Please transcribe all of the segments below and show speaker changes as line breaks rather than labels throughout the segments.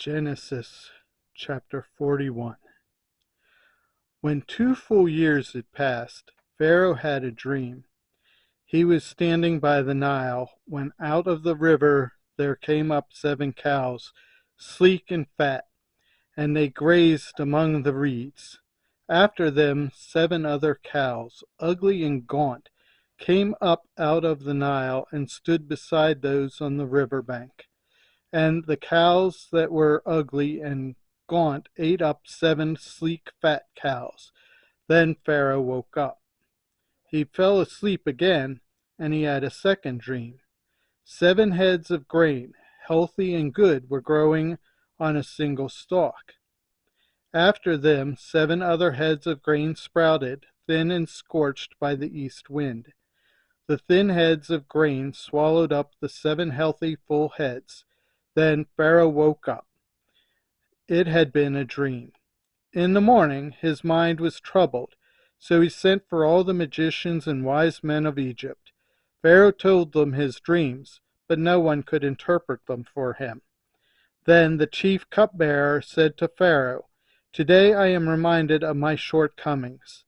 Genesis chapter 41. When 2 full years had passed, Pharaoh had a dream. He was standing by the Nile, when out of the river there came up 7 cows, sleek and fat, and they grazed among the reeds. After them 7 other cows, ugly and gaunt, came up out of the Nile and stood beside those on the river bank. And the cows that were ugly and gaunt ate up 7 sleek fat cows. Then Pharaoh woke up. He fell asleep again, and he had a second dream. 7 heads of grain, healthy and good, were growing on a single stalk. After them 7 other heads of grain sprouted, thin and scorched by the east wind. The thin heads of grain swallowed up the 7 healthy full heads. Then Pharaoh woke up. It had been a dream. In the morning his mind was troubled, so he sent for all the magicians and wise men of Egypt. Pharaoh told them his dreams, but no one could interpret them for him. Then the chief cupbearer said to Pharaoh, "Today I am reminded of my shortcomings.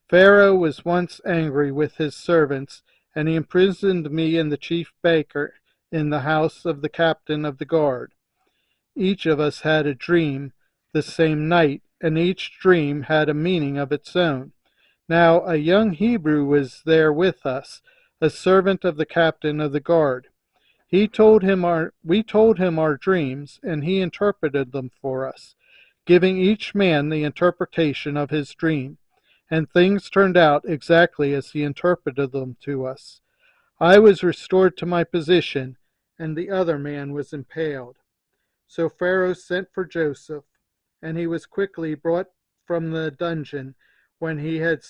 Pharaoh was once angry with his servants, and he imprisoned me and the chief baker in the house of the captain of the guard. Each of us had a dream the same night, and each dream had a meaning of its own. Now a young Hebrew was there with us, a servant of the captain of the guard. We told him our dreams, and he interpreted them for us, giving each man the interpretation of his dream, and things turned out exactly as he interpreted them to us. I was restored to my position, and the other man was impaled." So Pharaoh sent for Joseph, and he was quickly brought from the dungeon. When he had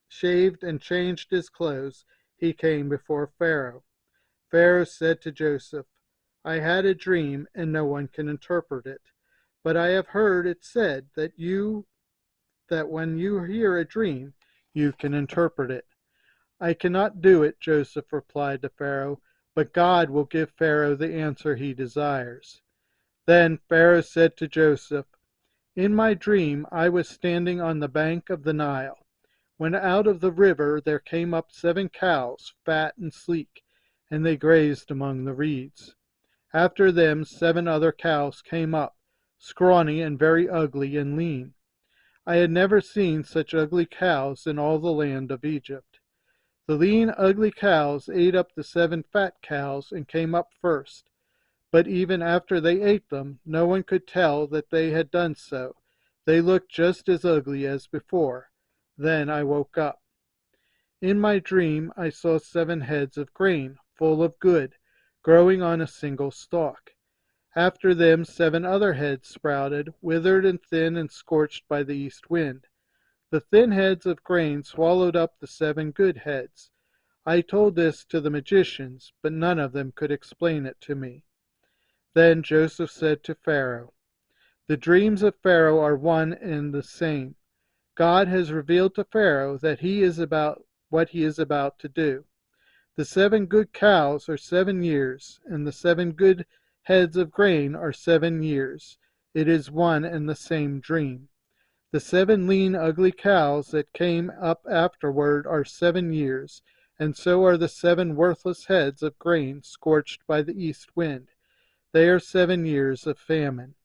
shaved and changed his clothes, he came before Pharaoh. Pharaoh said to Joseph, "I had a dream, and no one can interpret it. But I have heard it said that when you hear a dream, you can interpret it." "I cannot do it," Joseph replied to Pharaoh, "but God will give Pharaoh the answer he desires." Then Pharaoh said to Joseph, "In my dream I was standing on the bank of the Nile, when out of the river there came up 7 cows, fat and sleek, and they grazed among the reeds. After them 7 other cows came up, scrawny and very ugly and lean. I had never seen such ugly cows in all the land of Egypt. The lean, ugly cows ate up the 7 fat cows and came up first. But even after they ate them, no one could tell that they had done so. They looked just as ugly as before. Then I woke up. In my dream I saw 7 heads of grain, full of good, growing on a single stalk. After them 7 other heads sprouted, withered and thin and scorched by the east wind. The thin heads of grain swallowed up the 7 good heads. I told this to the magicians, but none of them could explain it to me." Then Joseph said to Pharaoh, "The dreams of Pharaoh are one and the same. God has revealed to Pharaoh what he is about to do. The 7 good cows are 7 years, and the 7 good heads of grain are 7 years. It is one and the same dream. The 7 lean, ugly cows that came up afterward are 7 years, and so are the 7 worthless heads of grain scorched by the east wind. They are 7 years of famine.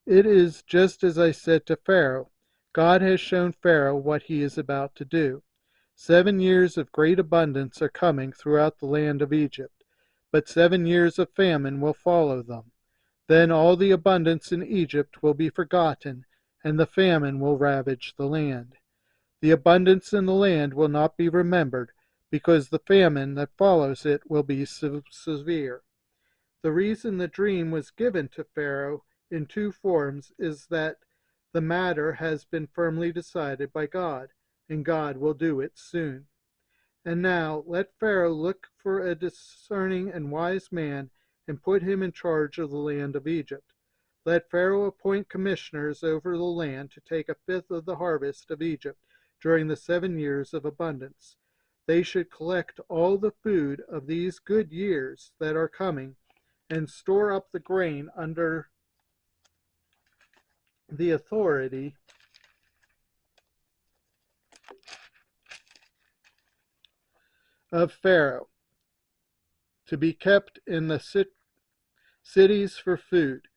It is just as I said to Pharaoh. God has shown Pharaoh what he is about to do. 7 years of great abundance are coming throughout the land of Egypt, but 7 years of famine will follow them. Then all the abundance in Egypt will be forgotten, and the famine will ravage the land. The abundance in the land will not be remembered, because the famine that follows it will be so severe. The reason the dream was given to Pharaoh in 2 forms is that the matter has been firmly decided by God, and God will do it soon. And now let Pharaoh look for a discerning and wise man and put him in charge of the land of Egypt. Let Pharaoh appoint commissioners over the land to take 1/5 of the harvest of Egypt during the 7 years of abundance. They should collect all the food of these good years that are coming, and store up the grain under the authority of Pharaoh to be kept in the cities for food.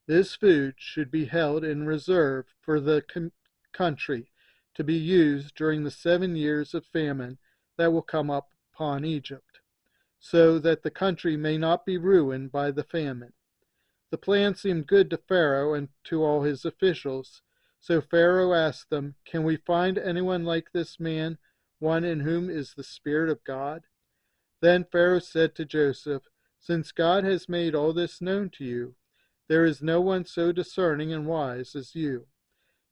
This food should be held in reserve for the country to be used during the 7 years of famine that will come upon Egypt, so that the country may not be ruined by the famine. The plan seemed good to Pharaoh and to all his officials. So Pharaoh asked them, "Can we find anyone like this man, one in whom is the Spirit of God?" Then Pharaoh said to Joseph, "Since God has made all this known to you, there is no one so discerning and wise as you.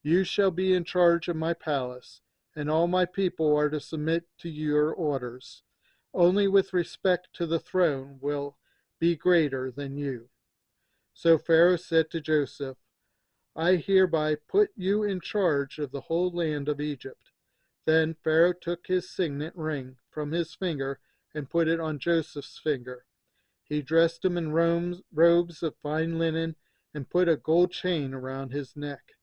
You shall be in charge of my palace, and all my people are to submit to your orders. Only with respect to the throne will be greater than you." So Pharaoh said to Joseph, "I hereby put you in charge of the whole land of Egypt." Then Pharaoh took his signet ring from his finger and put it on Joseph's finger. He dressed him in robes of fine linen and put a gold chain around his neck.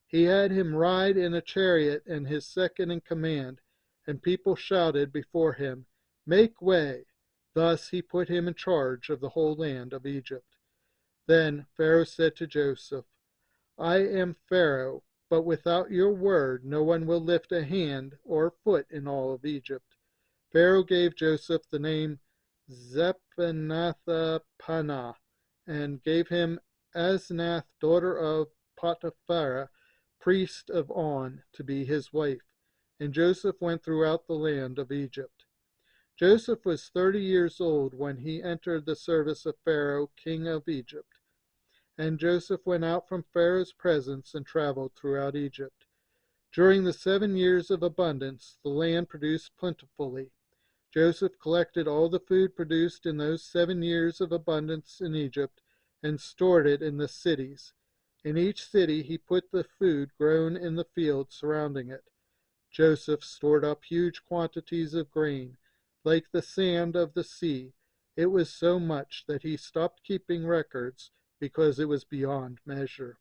He had him ride in a chariot and his second in command, and people shouted before him, "Make way!" Thus he put him in charge of the whole land of Egypt. Then Pharaoh said to Joseph, "I am Pharaoh, but without your word no one will lift a hand or foot in all of Egypt." Pharaoh gave Joseph the name Zephanatha-Panah, and gave him Asnath, daughter of Potiphera, priest of On, to be his wife. And Joseph went throughout the land of Egypt. Joseph was 30 years old when he entered the service of Pharaoh, king of Egypt. And Joseph went out from Pharaoh's presence and traveled throughout Egypt. During the 7 years of abundance, the land produced plentifully. Joseph collected all the food produced in those 7 years of abundance in Egypt and stored it in the cities. In each city he put the food grown in the fields surrounding it. Joseph stored up huge quantities of grain, like the sand of the sea. It was so much that he stopped keeping records because it was beyond measure.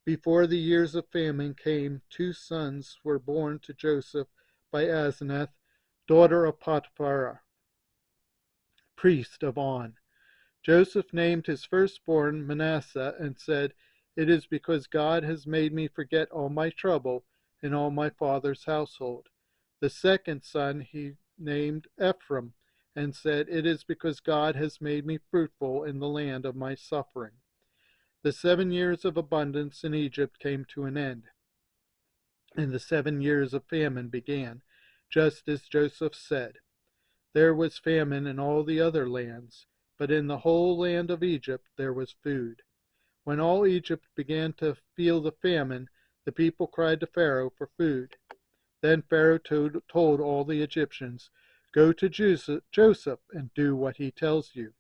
Before the years of famine came, 2 sons were born to Joseph by Asenath, daughter of Potiphera, priest of On. Joseph named his firstborn Manasseh and said, "It is because God has made me forget all my trouble and all my father's household." The second son he named Ephraim and said, "It is because God has made me fruitful in the land of my suffering." The 7 years of abundance in Egypt came to an end, and the 7 years of famine began, just as Joseph said. There was famine in all the other lands, but in the whole land of Egypt there was food. When all Egypt began to feel the famine, the people cried to Pharaoh for food. Then Pharaoh told all the Egyptians, "Go to Joseph and do what he tells you."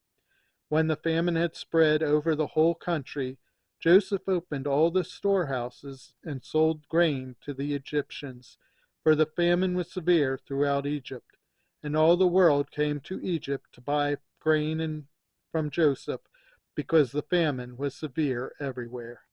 When the famine had spread over the whole country, Joseph opened all the storehouses and sold grain to the Egyptians, for the famine was severe throughout Egypt, and all the world came to Egypt to buy grain from Joseph, because the famine was severe everywhere.